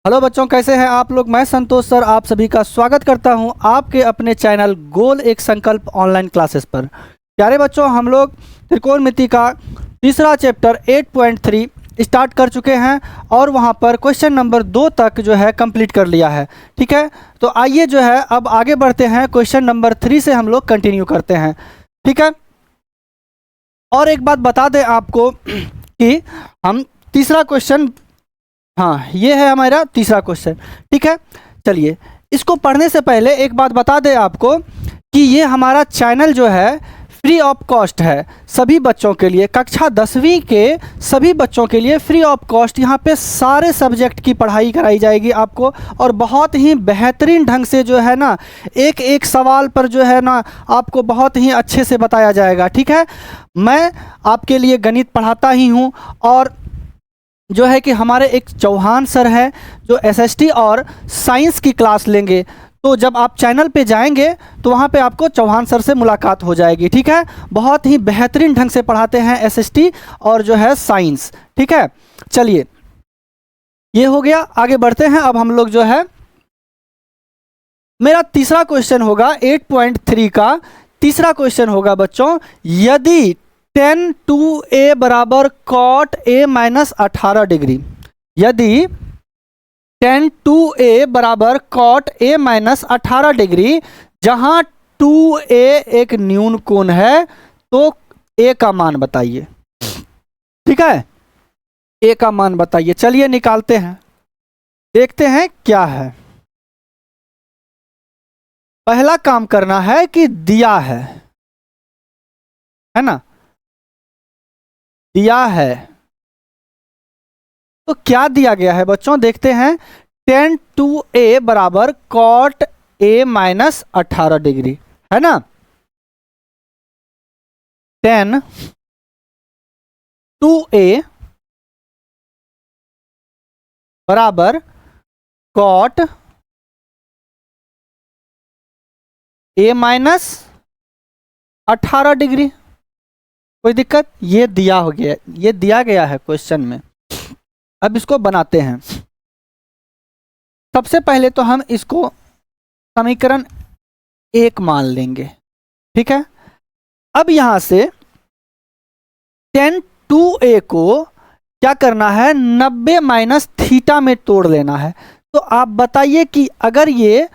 Hello बच्चों, कैसे हैं आप लोग। मैं संतोष सर आप सभी का स्वागत करता हूं आपके अपने चैनल गोल एक संकल्प ऑनलाइन क्लासेस पर। प्यारे बच्चों, हम लोग त्रिकोणमिति का तीसरा चैप्टर 8.3 स्टार्ट कर चुके हैं और वहां पर क्वेश्चन नंबर 2 तक जो है कंप्लीट कर लिया है। ठीक है, तो आइए जो है अब आगे बढ़ते हैं। क्वेश्चन नंबर 3 से हम लोग कंटिन्यू करते हैं। ठीक है, और एक बात बता दें आपको कि हम तीसरा क्वेश्चन, हाँ ये है हमारा तीसरा क्वेश्चन। ठीक है, चलिए इसको पढ़ने से पहले एक बात बता दें आपको कि ये हमारा चैनल जो है फ्री ऑफ कॉस्ट है सभी बच्चों के लिए। कक्षा 10वीं के सभी बच्चों के लिए फ्री ऑफ कॉस्ट यहाँ पे सारे सब्जेक्ट की पढ़ाई कराई जाएगी आपको, और बहुत ही बेहतरीन ढंग से जो है ना एक एक सवाल पर जो है ना आपको बहुत ही अच्छे से बताया जाएगा। ठीक है, मैं आपके लिए गणित पढ़ाता ही हूँ, और जो है कि हमारे एक चौहान सर है जो एसएसटी और साइंस की क्लास लेंगे। तो जब आप चैनल पे जाएंगे तो वहाँ पे आपको चौहान सर से मुलाकात हो जाएगी। ठीक है, बहुत ही बेहतरीन ढंग से पढ़ाते हैं एसएसटी और जो है साइंस। ठीक है, चलिए ये हो गया, आगे बढ़ते हैं। अब हम लोग जो है मेरा तीसरा क्वेश्चन होगा 8.3 का तीसरा क्वेश्चन होगा बच्चों, यदि tan 2a बराबर cot a माइनस 18 डिग्री, यदि tan 2a बराबर cot a माइनस 18 डिग्री, जहां 2a एक न्यून कोण है, तो a का मान बताइए। ठीक है, a का मान बताइए। चलिए निकालते हैं, देखते हैं क्या है। पहला काम करना है कि दिया है ना, दिया है तो क्या दिया गया है बच्चों, देखते हैं। tan 2a बराबर cot a माइनस 18 डिग्री है ना। tan 2a बराबर cot a माइनस 18 डिग्री। कोई दिक्कत, ये दिया हो गया, ये दिया गया है क्वेश्चन में। अब इसको बनाते हैं। सबसे पहले तो हम इसको समीकरण 1 मान लेंगे। ठीक है, अब यहां से tan 2a को क्या करना है, 90 माइनस थीटा में तोड़ लेना है। तो आप बताइए कि अगर ये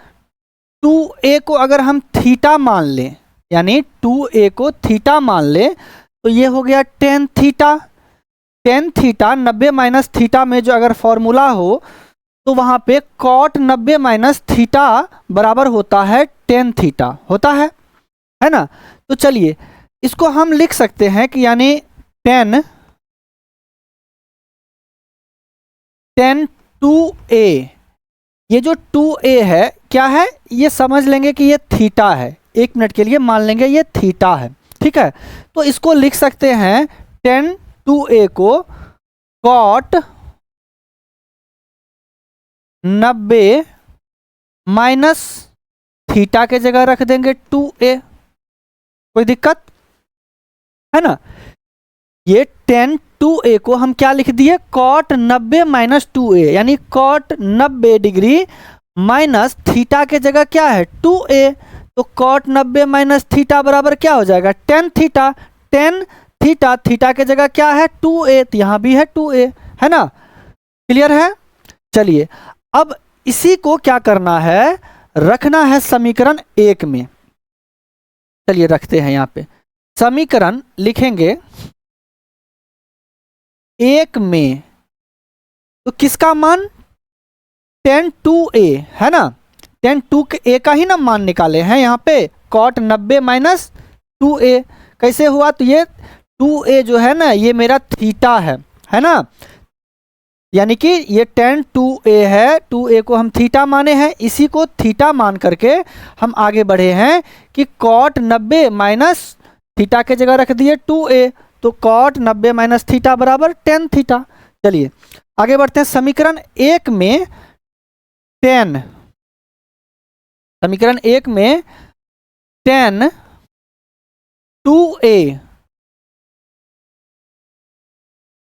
2a को अगर हम थीटा मान लें, यानी 2a को थीटा मान लें, तो ये हो गया tan theta. tan theta 90 minus theta में जो अगर फॉर्मूला हो तो वहां पे cot 90 माइनस थीटा बराबर होता है tan थीटा, होता है ना। तो चलिए इसको हम लिख सकते हैं कि यानी tan 2a, ये जो 2a है क्या है, ये समझ लेंगे कि ये थीटा है। 1 मिनट के लिए मान लेंगे ये थीटा है। ठीक है, तो इसको लिख सकते हैं tan 2a को cot 90 माइनस थीटा के जगह रख देंगे 2a। कोई दिक्कत है ना। ये tan 2a को हम क्या लिख दिए, cot 90 माइनस 2a, यानी cot 90 डिग्री माइनस थीटा के जगह क्या है 2a। तो cot 90 माइनस थीटा बराबर क्या हो जाएगा, tan theta. tan theta, theta के जगह क्या है 2a, तो यहां भी है 2a, है ना। क्लियर है। चलिए अब इसी को क्या करना है, रखना है समीकरण 1 में। चलिए रखते हैं यहाँ पे, समीकरण लिखेंगे 1 में, तो किसका मान, tan 2a है ना, tan 2a का ही ना मान निकाले हैं यहाँ पे, cot 90 माइनस 2a। कैसे हुआ, तो ये 2a जो है ना ये मेरा थीटा है ना, यानी कि ये tan 2a है, 2a को हम थीटा माने हैं, इसी को थीटा मान करके हम आगे बढ़े हैं कि cot 90 माइनस थीटा के जगह रख दिए 2a, तो cot 90 माइनस थीटा बराबर tan थीटा। चलिए आगे बढ़ते हैं। समीकरण 1 में tan, समीकरण 1 में tan 2a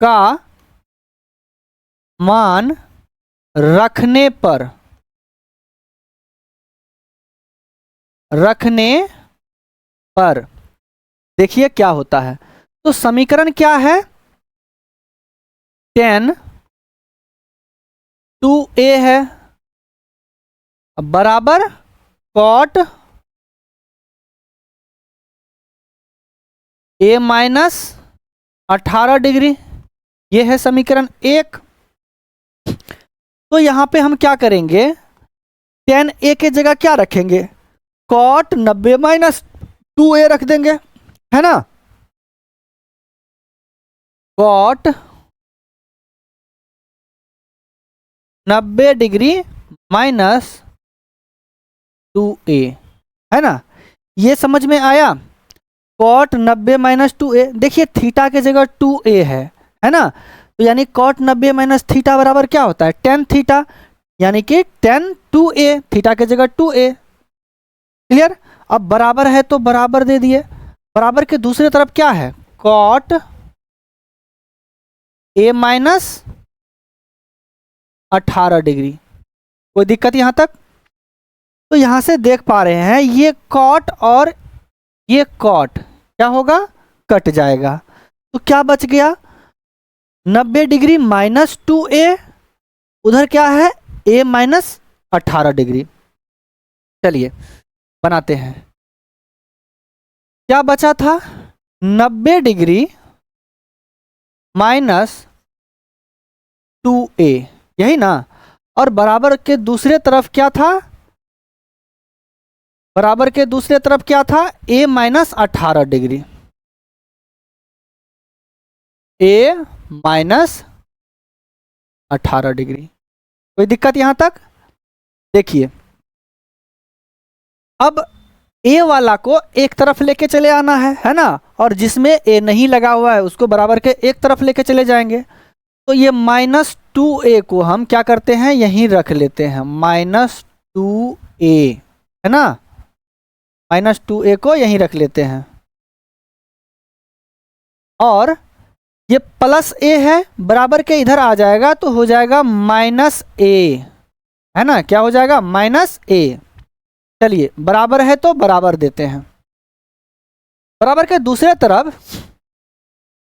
का मान रखने पर देखिए क्या होता है। तो समीकरण क्या है, tan 2a है बराबर cot a माइनस 18 डिग्री, ये है समीकरण 1। तो यहां पे हम क्या करेंगे, tan a के जगह क्या रखेंगे, cot 90 माइनस 2a रख देंगे, है ना। cot 90 डिग्री माइनस 2a, है ना। ये समझ में आया, cot 90 माइनस 2a। देखिए थीटा के जगह 2a है ना। तो यानी cot 90 माइनस थीटा बराबर क्या होता है, tan थीटा, यानी कि tan 2a, थीटा के जगह 2a। क्लियर। अब बराबर है तो बराबर दे दिए, बराबर के दूसरी तरफ क्या है, cot a माइनस 18 डिग्री। कोई दिक्कत यहां तक। तो यहां से देख पा रहे हैं ये cot और ये cot क्या होगा, कट जाएगा। तो क्या बच गया, 90 डिग्री माइनस 2a, उधर क्या है a माइनस 18 डिग्री। चलिए बनाते हैं, क्या बचा था, 90 डिग्री माइनस 2a, यही ना। और बराबर के दूसरे तरफ क्या था, बराबर के दूसरे तरफ क्या था, a minus 18 degree, a minus 18 degree. कोई दिक्कत यहां तक। देखिए अब a वाला को एक तरफ लेके चले आना है ना, और जिसमें a नहीं लगा हुआ है उसको बराबर के एक तरफ लेके चले जाएंगे। तो ये माइनस 2a को हम क्या करते हैं, यहीं रख लेते हैं, माइनस 2a, है ना, माइनस 2a को यहीं रख लेते हैं। और ये प्लस a है, बराबर के इधर आ जाएगा तो हो जाएगा माइनस a, है ना, क्या हो जाएगा, माइनस a। चलिए बराबर है तो बराबर देते हैं, बराबर के दूसरे तरफ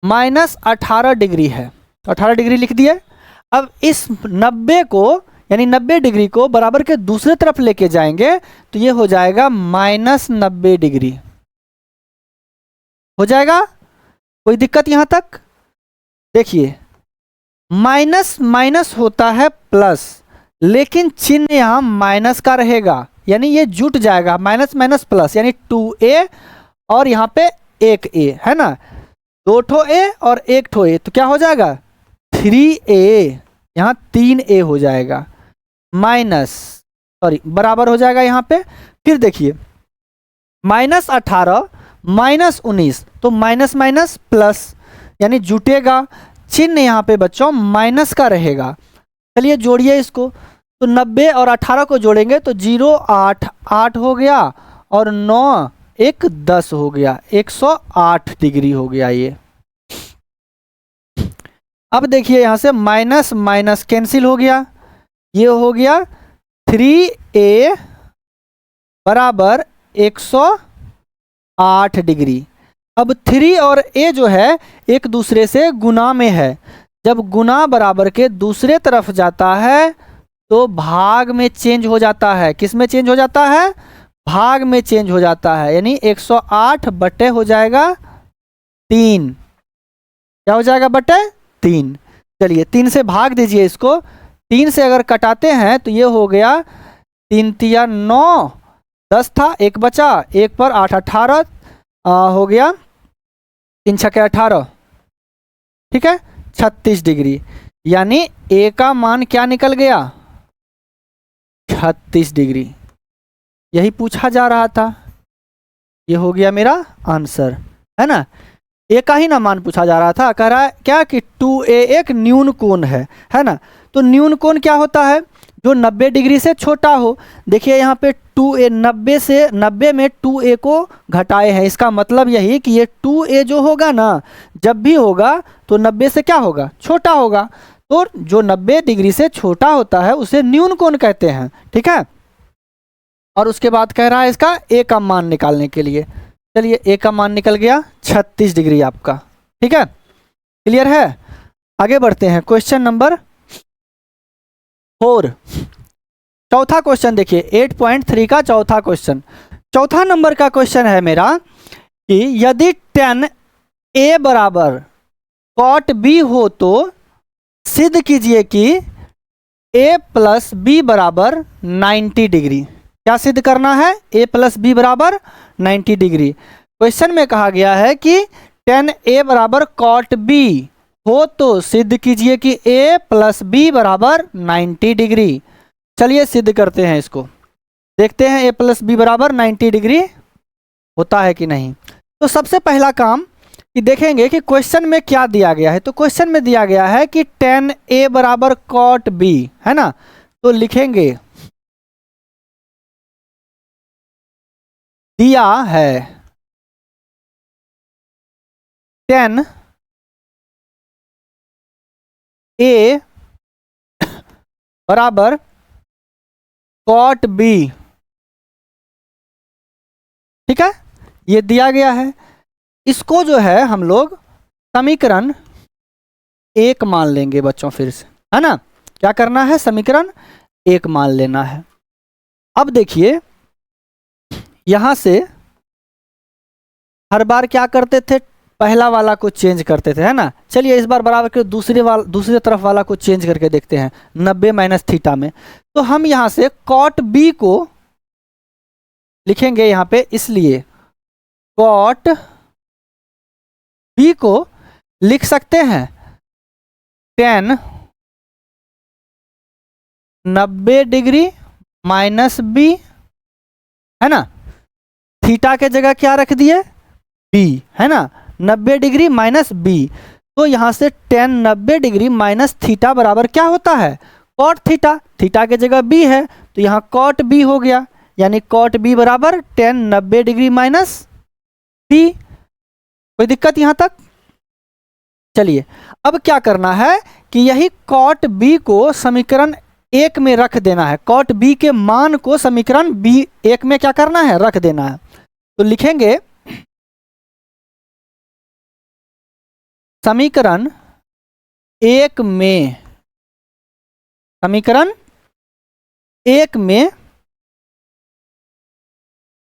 माइनस 18 डिग्री है, तो 18 डिग्री लिख दिए। अब इस 90 को यानी 90 डिग्री को बराबर के दूसरे तरफ लेके जाएंगे तो ये हो जाएगा माइनस 90 डिग्री, हो जाएगा। कोई दिक्कत यहां तक। देखिए माइनस माइनस होता है प्लस, लेकिन चिन्ह यहां माइनस का रहेगा, यानी ये जुट जाएगा, माइनस माइनस प्लस, यानी 2a और यहां पे एक a, है ना, 2 ठो a और 1 ठो a, तो क्या हो जाएगा 3a, यहाँ 3a हो जाएगा, माइनस सॉरी बराबर हो जाएगा यहाँ पे। फिर देखिए माइनस 18 माइनस 19, तो माइनस माइनस प्लस, यानी जुटेगा, चिन्ह यहाँ पे बच्चों माइनस का रहेगा। चलिए जोड़िए इसको, तो 90 और 18 को जोड़ेंगे तो 0 8 8 हो गया, और 9 1 10 हो गया, 108 डिग्री हो गया ये। अब देखिए यहाँ से माइनस माइनस कैंसिल हो गया, ये हो गया 3a बराबर 108 डिग्री। अब 3 और a जो है एक दूसरे से गुना में है, जब गुना बराबर के दूसरे तरफ जाता है तो भाग में चेंज हो जाता है। किस में चेंज हो जाता है, भाग में चेंज हो जाता है, यानी 108 बटे हो जाएगा 3, क्या हो जाएगा बटे 3। चलिए 3 से भाग दीजिए इसको, 3 से अगर कटाते हैं तो ये हो गया 3 तिया 9, 10 था, 1 बचा, 1 पर 8 18 हो गया, 3 छक्के 18, ठीक है, 36 डिग्री। यानी a का मान क्या निकल गया, 36 डिग्री। यही पूछा जा रहा था, ये हो गया मेरा आंसर, है ना। a का ही ना मान पूछा जा रहा था, कह रहा है क्या कि 2a एक न्यून कोण है ना। तो न्यून कोण क्या होता है, जो 90 डिग्री से छोटा हो। देखिए यहाँ पे 2a 90 में 2a को घटाए हैं, इसका मतलब यही कि ये 2a जो होगा ना, जब भी होगा तो 90 से क्या होगा, छोटा होगा। तो जो 90 डिग्री से छोटा होता है उसे न्यून कोण कहते हैं। ठीक है, और उसके बाद कह रहा है इसका ए का मान निकालने के लिए। चलिए ए का मान निकल गया 36 डिग्री आपका। ठीक है, क्लियर है। आगे बढ़ते हैं, क्वेश्चन नंबर 4। चौथा क्वेश्चन देखिए, 8.3 का चौथा क्वेश्चन। चौथा नंबर का क्वेश्चन है मेरा कि यदि tan A बराबर cot B हो तो सिद्ध कीजिए कि A प्लस बी बराबर 90 डिग्री। क्या सिद्ध करना है? A प्लस बी बराबर 90 डिग्री। क्वेश्चन में कहा गया है कि tan A बराबर cot B हो तो सिद्ध कीजिए कि A प्लस बी बराबर 90 डिग्री। चलिए सिद्ध करते हैं इसको, देखते हैं A प्लस बी बराबर 90 डिग्री होता है कि नहीं। तो सबसे पहला काम कि देखेंगे कि क्वेश्चन में क्या दिया गया है। तो क्वेश्चन में दिया गया है कि tan A बराबर cot B, है ना। तो लिखेंगे दिया है tan A बराबर cot B। ठीक है, ये दिया गया है। इसको जो है हम लोग समीकरण 1 मान लेंगे बच्चों, फिर से, है ना। क्या करना है? समीकरण 1 मान लेना है। अब देखिए यहां से हर बार क्या करते थे, पहला वाला को चेंज करते थे, है ना। चलिए इस बार बराबर के दूसरी तरफ वाला को चेंज करके देखते हैं 90 माइनस थीटा में। तो हम यहां से cot B को लिखेंगे यहां पे, इसलिए cot B को लिख सकते हैं tan 90 डिग्री माइनस बी, है ना। थीटा के जगह क्या रख दिए? बी, है ना। 90 डिग्री माइनस बी, तो यहां से tan 90 डिग्री माइनस थीटा बराबर क्या होता है? cot theta. थीटा के जगह बी है तो यहाँ cot बी हो गया, यानी cot बी बराबर tan 90 डिग्री माइनस बी। कोई दिक्कत यहां तक? चलिए अब क्या करना है कि यही cot B को समीकरण 1 में रख देना है। cot B के मान को समीकरण B1 में क्या करना है? रख देना है। तो लिखेंगे समीकरण 1 में, समीकरण 1 में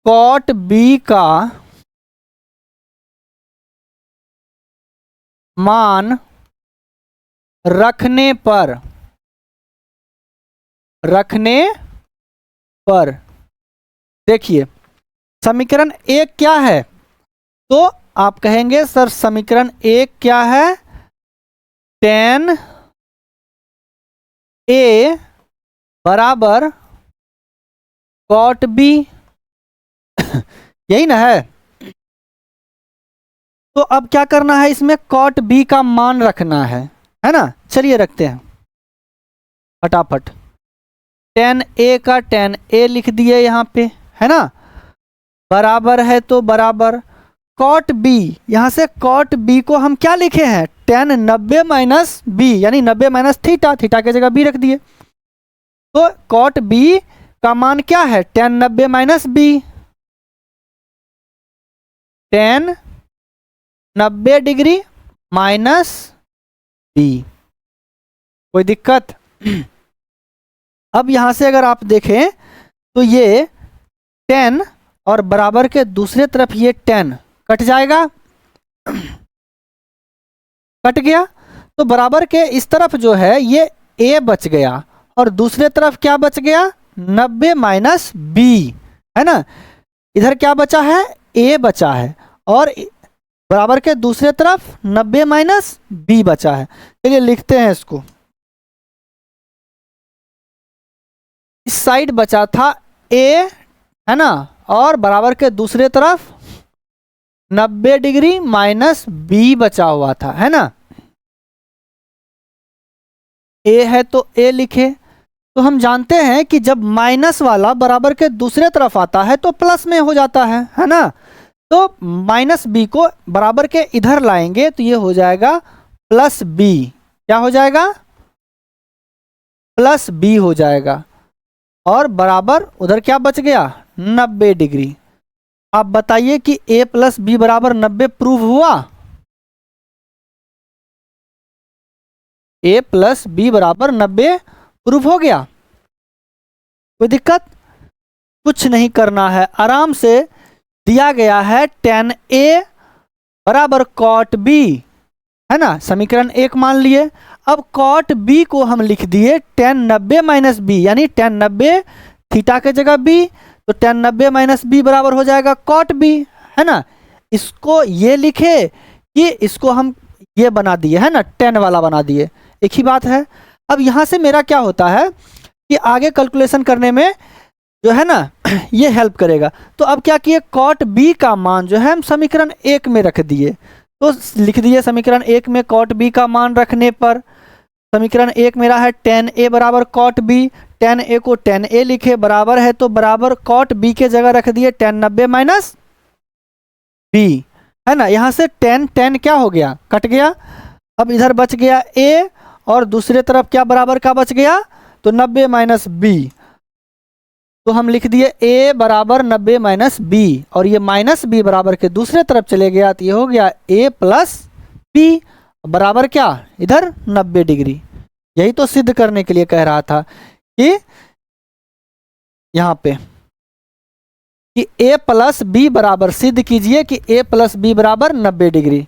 cot B का मान रखने पर देखिए समीकरण 1 क्या है, तो आप कहेंगे सर समीकरण 1 क्या है? tan A बराबर cot B, यही ना है। तो अब क्या करना है, इसमें cot B का मान रखना है ना। चलिए रखते हैं फटाफट। tan A का tan A लिख दिए यहाँ पे, है ना। बराबर है तो बराबर cot B, यहाँ से cot B को हम क्या लिखे हैं? tan 90 माइनस बी, यानी 90 माइनस थीटा। थीटा की जगह b रख दिए। तो cot B का मान क्या है? tan 90 minus B, tan 90 degree minus B. कोई दिक्कत? अब यहां से अगर आप देखें तो ये 10 और बराबर के दूसरे तरफ ये 10 कट जाएगा, कट गया। तो बराबर के इस तरफ जो है ये a बच गया और दूसरे तरफ क्या बच गया? 90 माइनस बी, है ना। इधर क्या बचा है? a बचा है और बराबर के दूसरे तरफ 90 माइनस बी बचा है। चलिए लिखते हैं इसको। इस साइड बचा था a, है ना, और बराबर के दूसरे तरफ 90 डिग्री माइनस बी बचा हुआ था, है ना। a है तो a लिखे। तो हम जानते हैं कि जब माइनस वाला बराबर के दूसरे तरफ आता है तो प्लस में हो जाता है ना। तो माइनस बी को बराबर के इधर लाएंगे तो ये हो जाएगा प्लस बी। क्या हो जाएगा? प्लस बी हो जाएगा और बराबर उधर क्या बच गया 90 डिग्री। आप बताइए कि a प्लस बी बराबर 90 प्रूव हुआ? a प्लस बी बराबर 90 प्रूव हो गया? कोई दिक्कत? कुछ नहीं करना है, आराम से दिया गया है tan a बराबर cot b, है ना, समीकरण 1 मान लिए। अब cot b को हम लिख दिए tan 90 माइनस बी, यानी tan 90 थीटा के जगह b, तो tan 90 माइनस बी बराबर हो जाएगा cot b, है ना। इसको ये लिखे कि इसको हम ये बना दिए, है ना, tan वाला बना दिए, एक ही बात है। अब यहाँ से मेरा क्या होता है कि आगे कैलकुलेशन करने में जो है ना ये हेल्प करेगा। तो अब क्या किए, cot b का मान जो है हम समीकरण 1 में रख दिए, तो लिख दिए समीकरण 1 में cot b का मान रखने पर समीकरण 1 मेरा है tan a बराबर cot b, tan a को tan a लिखे बराबर है, तो बराबर cot b के जगह रख दिए tan 90 माइनस b, है ना। यहाँ से tan क्या हो गया, कट गया। अब इधर बच गया a और दूसरे तरफ क्या बराबर का बच गया, तो 90 माइनस बी, तो हम लिख दिए a बराबर 90 माइनस बी, और ये माइनस बी बराबर के दूसरे तरफ चले गया, तो ये हो गया a प्लस बी बराबर क्या, इधर 90 डिग्री। यही तो सिद्ध करने के लिए कह रहा था कि यहाँ पे कि a प्लस बी बराबर, सिद्ध कीजिए कि a प्लस बी बराबर 90 डिग्री।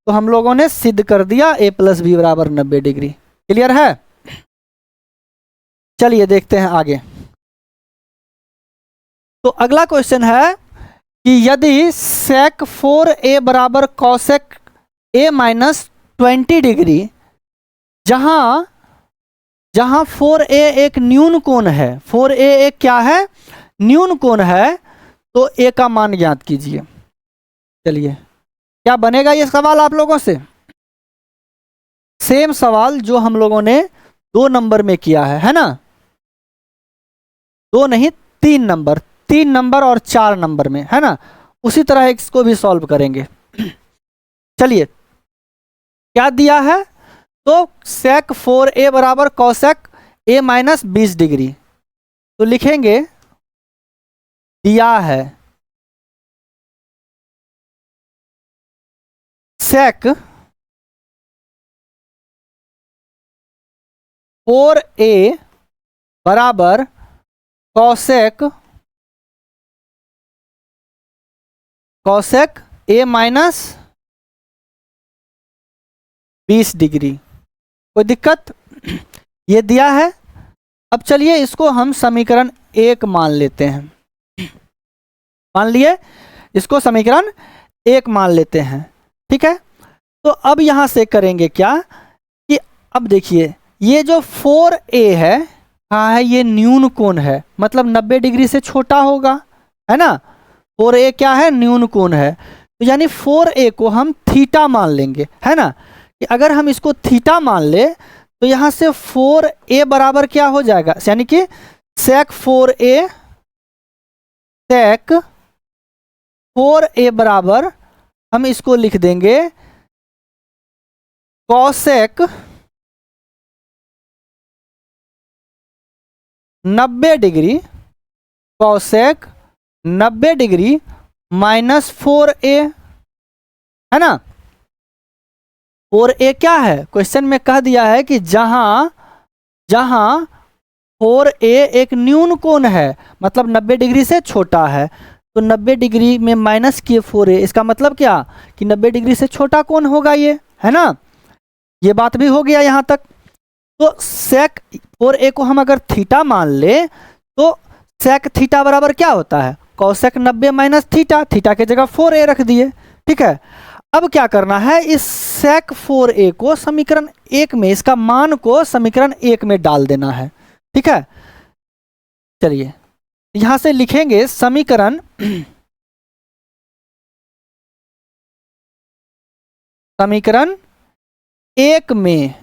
तो हम लोगों ने सिद्ध कर दिया a प्लस बी बराबर 90 डिग्री। क्लियर है? चलिए देखते हैं आगे। तो अगला क्वेश्चन है कि यदि sec 4a बराबर cosec a माइनस 20 डिग्री, जहां जहां 4a एक न्यून कोण है, 4a एक क्या है, न्यून कोण है, तो a का मान ज्ञात कीजिए। चलिए क्या बनेगा ये सवाल आप लोगों से, सेम सवाल जो हम लोगों ने 2 नंबर में किया है ना, 2 नहीं 3 नंबर, 3 नंबर और 4 नंबर में, है ना, उसी तरह इसको भी सॉल्व करेंगे। चलिए क्या दिया है, तो sec 4a बराबर cosec a माइनस 20 डिग्री, तो लिखेंगे दिया है sec 4a बराबर cosec a माइनस 20 डिग्री। कोई दिक्कत? ये दिया है। अब चलिए इसको हम समीकरण 1 मान लेते हैं, मान लिए इसको समीकरण 1 मान लेते हैं, ठीक है। तो अब यहां से करेंगे क्या कि अब देखिए ये जो 4a है, कहाँ है, ये न्यून कोण है, मतलब 90 डिग्री से छोटा होगा, है ना। 4a क्या है, न्यून कोण है, तो यानी 4a को हम थीटा मान लेंगे, है ना। कि अगर हम इसको थीटा मान ले तो यहाँ से 4a बराबर क्या हो जाएगा, यानी कि sec 4a बराबर हम इसको लिख देंगे cosec 90 degree, cosec 90 degree minus 4a, है ना। 4a क्या है, क्वेश्चन में कह दिया है कि जहां 4a एक न्यून कोण है, मतलब 90 डिग्री से छोटा है, तो 90 डिग्री में माइनस किए 4a, इसका मतलब क्या कि 90 डिग्री से छोटा कोण होगा ये, है ना। ये बात भी हो गया यहाँ तक। तो sec 4a को हम अगर थीटा मान ले तो sec थीटा बराबर क्या होता है, cosec 90 माइनस थीटा, थीटा के जगह 4a रख दिए, ठीक है। अब क्या करना है, इस sec 4a को समीकरण 1 में, इसका मान को समीकरण 1 में डाल देना है, ठीक है। चलिए यहां से लिखेंगे समीकरण समीकरण 1 में,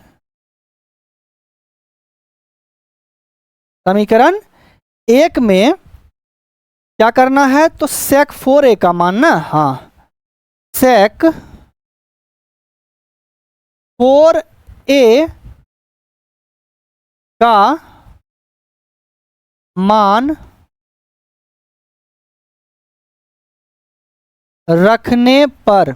समीकरण 1 में क्या करना है, तो sec 4a का मान ना, हाँ, sec 4a का मान रखने पर,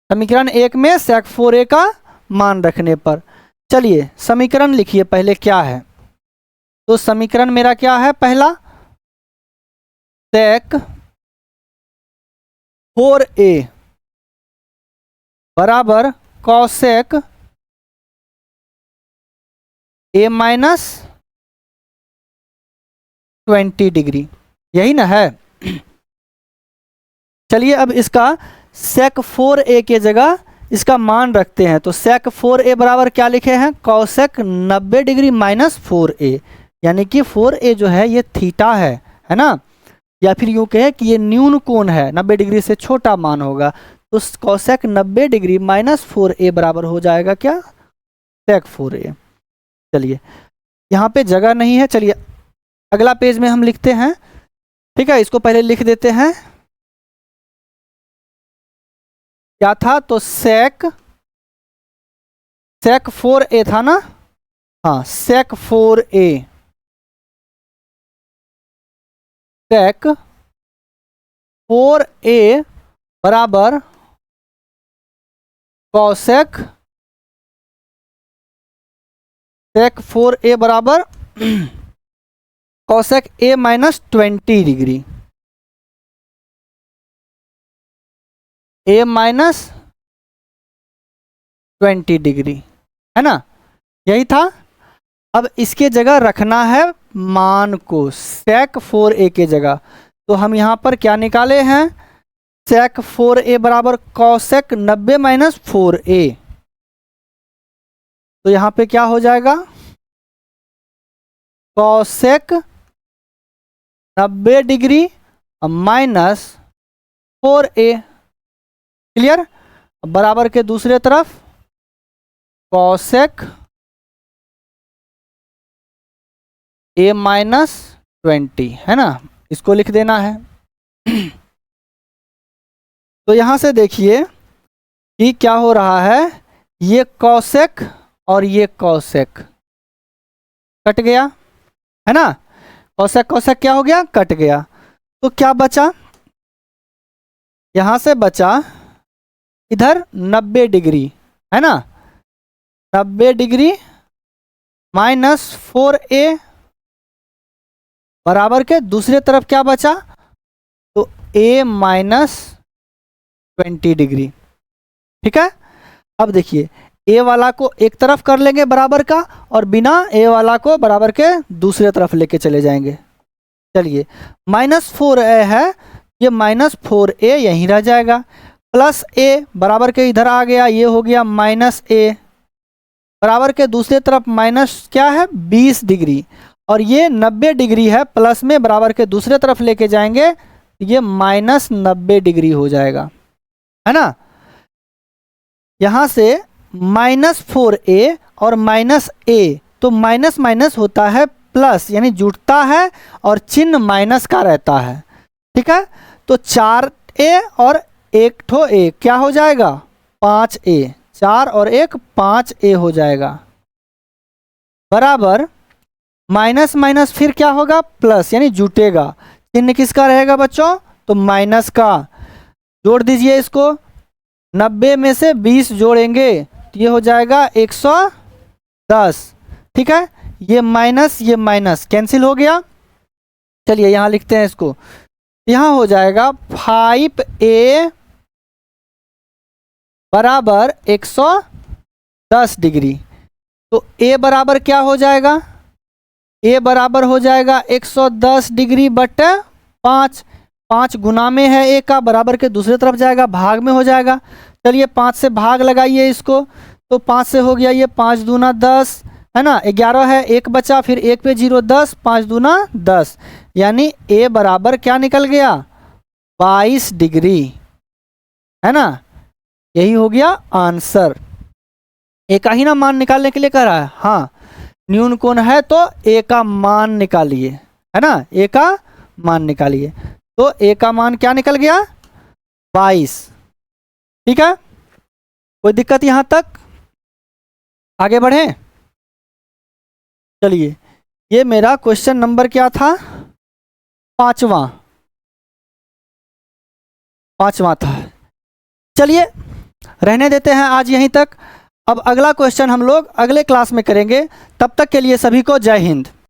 समीकरण 1 में sec 4a का मान रखने पर। चलिए समीकरण लिखिए पहले क्या है। तो समीकरण मेरा क्या है, पहला sec 4a बराबर cosec a माइनस 20 डिग्री, यही ना है। चलिए अब इसका sec 4a के जगह इसका मान रखते हैं। तो sec 4a बराबर क्या लिखे हैं, cosec 90 डिग्री माइनस 4a, यानी कि 4a जो है ये थीटा है ना, या फिर यूँ कहे कि ये न्यून कोण है, 90 डिग्री से छोटा मान होगा। तो cosec 90 डिग्री माइनस 4a बराबर हो जाएगा क्या, sec 4a। चलिए यहाँ पे जगह नहीं है, चलिए अगला पेज में हम लिखते हैं। ठीक है, इसको पहले लिख देते हैं। क्या था, तो sec 4a था ना, हाँ sec 4a, sec 4a बराबर cosec sec 4a बराबर cosec a minus 20 degree, a minus 20 degree, है ना, यही था। अब इसके जगह रखना है मान को, sec 4a के जगह। तो हम यहाँ पर क्या निकाले हैं, sec 4a बराबर cosec 90 माइनस 4a। तो यहाँ पे क्या हो जाएगा, cosec 90 degree minus 4a, clear. बराबर के दूसरे तरफ cosec a माइनस 20, है ना, इसको लिख देना है। तो यहाँ से देखिए कि क्या हो रहा है, ये cosec और ये cosec कट गया, है ना, cosec cosec क्या हो गया, कट गया। तो क्या बचा, यहाँ से बचा इधर 90 डिग्री, है ना, 90 डिग्री माइनस 4a बराबर के दूसरे तरफ क्या बचा, तो a माइनस 20 डिग्री। ठीक है, अब देखिए a वाला को एक तरफ कर लेंगे बराबर का, और बिना a वाला को बराबर के दूसरे तरफ लेके चले जाएंगे। चलिए माइनस 4a है, ये माइनस 4a यहीं रह जाएगा, प्लस a बराबर के इधर आ गया, ये हो गया माइनस a, बराबर के दूसरे तरफ माइनस क्या है 20 डिग्री, और ये 90 डिग्री है, प्लस में बराबर के दूसरे तरफ लेके जाएंगे, ये माइनस 90 डिग्री हो जाएगा, है ना। यहाँ से माइनस 4a और माइनस a, तो माइनस माइनस होता है प्लस, यानी जुड़ता है और चिन्ह माइनस का रहता है। ठीक है, तो 4a और एक ठो a क्या हो जाएगा, 5a, 4 और 1 5a हो जाएगा, बराबर माइनस माइनस फिर क्या होगा, प्लस, यानी जुटेगा। चिन्ह किसका रहेगा बच्चों, तो माइनस का। जोड़ दीजिए इसको, 90 में से 20 जोड़ेंगे तो ये हो जाएगा 110। ठीक है, ये माइनस कैंसिल हो गया। चलिए यहाँ लिखते हैं इसको, यहाँ हो जाएगा 5a बराबर 110 डिग्री। तो a बराबर क्या हो जाएगा, a बराबर हो जाएगा 110 डिग्री बटे 5, 5 गुना में है a का, बराबर के दूसरे तरफ जाएगा, भाग में हो जाएगा। चलिए 5 से भाग लगाइए इसको, तो 5 से हो गया ये 5 दूना 10, है ना, 11 है, 1 बचा, फिर 1 पे 0 10, 5 दूना 10, यानी a बराबर क्या निकल गया, 22 डिग्री, है ना, यही हो गया आंसर। a का ही ना मान निकालने के लिए कह रहा है, हाँ न्यून कोण है तो a का मान निकालिए, है ना, a का मान निकालिए। तो a का मान क्या निकल गया, 22। ठीक है, कोई दिक्कत यहाँ तक, आगे बढ़े। चलिए ये मेरा क्वेश्चन नंबर क्या था, पांचवा था। चलिए रहने देते हैं आज यहीं तक। अब अगला क्वेश्चन हम लोग अगले क्लास में करेंगे। तब तक के लिए सभी को जय हिंद।